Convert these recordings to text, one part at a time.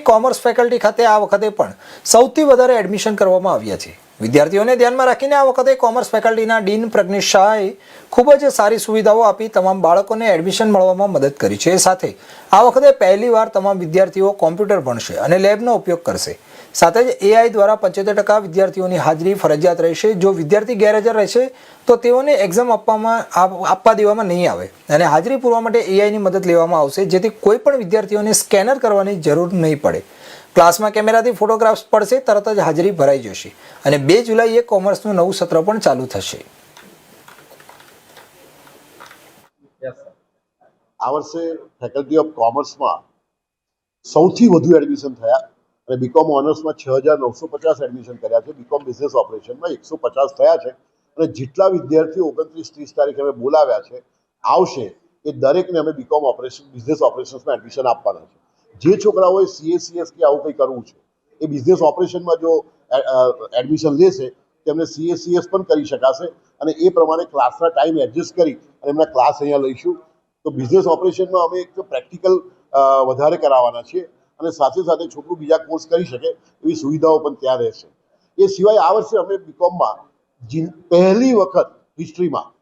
Commerce faculty ખાતે આ વખતે પણ સૌથી વધારે એડમિશન કરવામાં આવ્યા છે। વિદ્યાર્થીઓને ધ્યાનમાં રાખીને આ વખતે કોમર્સ ફેકલ્ટીના ડીન પ્રજ્ઞેશ શાહે ખૂબ જ સારી સુવિધાઓ આપી તમામ બાળકોને એડમિશન મળવામાં મદદ કરી છે। સાથે આ વખતે પહેલીવાર તમામ વિદ્યાર્થીઓ કોમ્પ્યુટર ભણશે અને લેબનો ઉપયોગ કરશે। સાથે જ એઆઈ દ્વારા 75% વિદ્યાર્થીઓની હાજરી ફરજિયાત રહેશે। જો વિદ્યાર્થી ગેરહાજર રહેશે તો તેઓને એક્ઝામ આપવા દેવામાં નહીં આવે અને હાજરી પૂરવા માટે એઆઈની મદદ લેવામાં આવશે, જેથી કોઈ પણ વિદ્યાર્થીઓને સ્કેનર કરવાની જરૂર નહીં પડે। ક્લાસમાં કેમેરાથી ફોટોગ્રાફ્સ પડશે, તરત જ હાજરી ભરાઈ જશે અને 2 જુલાઈએ કોમર્સનું નવું સત્ર પણ ચાલુ થશે। આ વર્ષે ફેકલ્ટી ઓફ કોમર્સમાં સૌથી વધુ એડમિશન થયા અને બીકોમ ઓનર્સમાં 6950 એડમિશન કર્યા છે। બીકોમ બિઝનેસ ઓપરેશનમાં 150 થયા છે અને જેટલા વિદ્યાર્થીઓ 29-30 તારીખે અમે બોલાવ્યા છે આવશે એ દરેકને અમે બીકોમ ઓપરેશન બિઝનેસ ઓપરેશન્સમાં એડમિશન આપવાના છે। જે છોકરાઓએ સીએસીએસ કે આવું કંઈ કરવું છે એ બિઝનેસ ઓપરેશનમાં જો એડમિશન લેશે તેમને સીએસીએસ પણ કરી શકાશે અને એ પ્રમાણે ક્લાસના ટાઈમ એડજસ્ટ કરી અને એમના ક્લાસ અહીંયા લઈશું। તો બિઝનેસ ઓપરેશનમાં અમે એક પ્રેક્ટિકલ વધારે કરાવવાના છીએ અને સાથે સાથે છોકરું બીજા કોર્સ કરી શકે એવી સુવિધાઓ પણ ત્યાં રહેશે। એ સિવાય આ વર્ષે અમે બીકોમમાં પહેલી વખત હિસ્ટ્રીમાં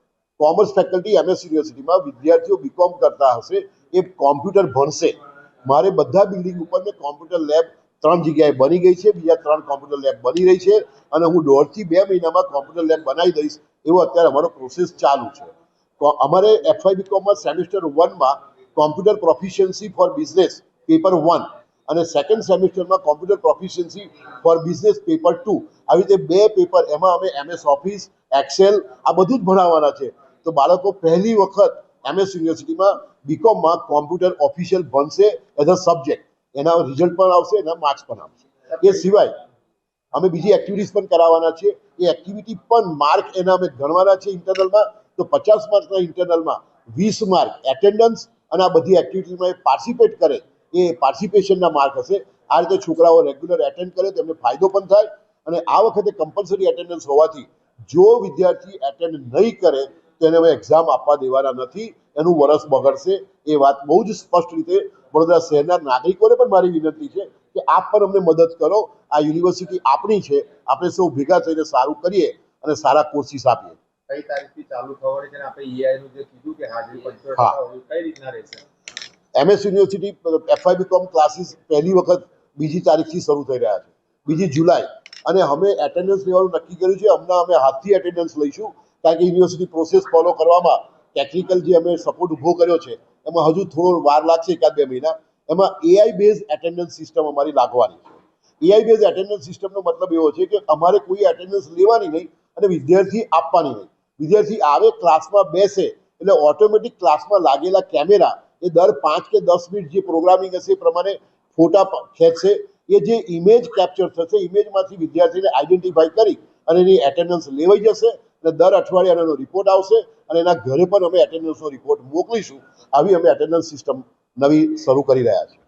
કોમર્સ ફેકલ્ટી એમએસ યુનિવર્સિટીમાં વિદ્યાર્થીઓ બીકોમ કરતા હશે એ કોમ્પ્યુટર ભણશે। મારે બધા બિલ્ડિંગ ઉપર મેં કોમ્પ્યુટર લેબ 3 જગ્યાએ બની ગઈ છે, બીજા 3 કોમ્પ્યુટર લેબ બની રહી છે અને હું 1.5 થી 2 મહિનામાં કોમ્પ્યુટર લેબ બનાવી દઈશ એવો અત્યારે અમારો પ્રોસેસ ચાલુ છે। તો અમારે એફવાય બીકોમમાં સેમિસ્ટર 1માં computer proficiency for business paper 1 અને સેકન્ડ સેમિસ્ટરમાં computer proficiency for business paper 2 આવી રીતે 2 પેપર એમાં અમે એમએસ ઓફિસ, એક્સેલ આ બધું જ ભણાવવાના છે। તો બાળકો પહેલી વખત એમએસ યુનિવર્સિટીમાં બીકોમમાં કોમ્પ્યુટર ઓફિશિયલ ભણશે એઝ અ સબ્જેક્ટ। એના રિઝલ્ટ પણ આવશે, એના માર્ક્સ પણ આવશે। એ સિવાય અમે બીજી એક્ટિવિટીઝ પણ કરાવવાના છે। એ એક્ટિવિટી પણ માર્ક એના અમે ગણવાના છે ઇન્ટરનલમાં। તો 50 માર્કના ઇન્ટરનલમાં 20 માર્ક એટેન્ડન્સ અને આ બધી એક્ટિવિટીમાં એ પાર્ટિસિપેટ કરે એ પાર્ટિસિપેશનના માર્ક હશે। આ રીતે છોકરાઓ રેગ્યુલર એટેન્ડ કરે તેમને ફાયદો પણ થાય અને આ વખતે કમ્પલસરી એટેન્ડન્સ હોવાથી જો વિદ્યાર્થી એટેન્ડ નહીં કરે તો એને હવે એક્ઝામ આપવા દેવાના નથી, એનું વરસ બગડશે। એ વાત બહુ જ સ્પષ્ટ રીતે વડોદરા શહેરના નાગરિકોને પણ મારી વિનંતી છે કે આપ પણ અમને મદદ કરો। આ યુનિવર્સિટી આપણી છે, આપણે સૌ ભેગા થઈને સારું કરીએ અને સારા કોર્સિસ આપીએ। કઈ તારીખથી ચાલુ થવાની છે? આપણે EI નું જે કીધું કે હાજરી 75% કઈ રીતના રહેશે? MS university FY BCom classes પહેલી વખત 2 તારીખથી શરૂ થઈ રહ્યા છે, 2 જુલાઈ અને અમે એટેન્ડન્સ લેવાનું નક્કી કર્યું છે। હમણાં અમે હાથથી એટેન્ડન્સ લઈશું કારણ કે યુનિવર્સિટી પ્રોસેસ ફોલો કરવામાં ટેકનિકલ જે અમે સપોર્ટ ઊભો કર્યો છે એમાં હજુ થોડો વાર લાગશે, 1-2 મહિના। એમાં એઆઈ બેઝ એટેન્ડન્સ સિસ્ટમ અમારી લાગવાની છે। એઆઈ બેઝ એટેન્ડન્સ સિસ્ટમનો મતલબ એવો છે કે અમારે કોઈ એટેન્ડન્સ લેવાની નહીં અને વિદ્યાર્થી આપવાની નહીં। વિદ્યાર્થી આવે ક્લાસમાં બેસે એટલે ઓટોમેટિક ક્લાસમાં લાગેલા કેમેરા એ દર 5 કે 10 મિનિટ જે પ્રોગ્રામિંગ હશે એ પ્રમાણે ફોટા ખેંચશે। એ જે ઇમેજ કેપ્ચર થશે ઇમેજમાંથી વિદ્યાર્થીને આઈડેન્ટિફાઈ કરી અને એની એટેન્ડન્સ લેવાઈ જશે અને દર અઠવાડિયે એનો રિપોર્ટ આવશે અને એના ઘરે પણ અમે એટેન્ડન્સનો રિપોર્ટ મોકલીશું। આવી અમે એટેન્ડન્સ સિસ્ટમ નવી શરૂ કરી રહ્યા છીએ।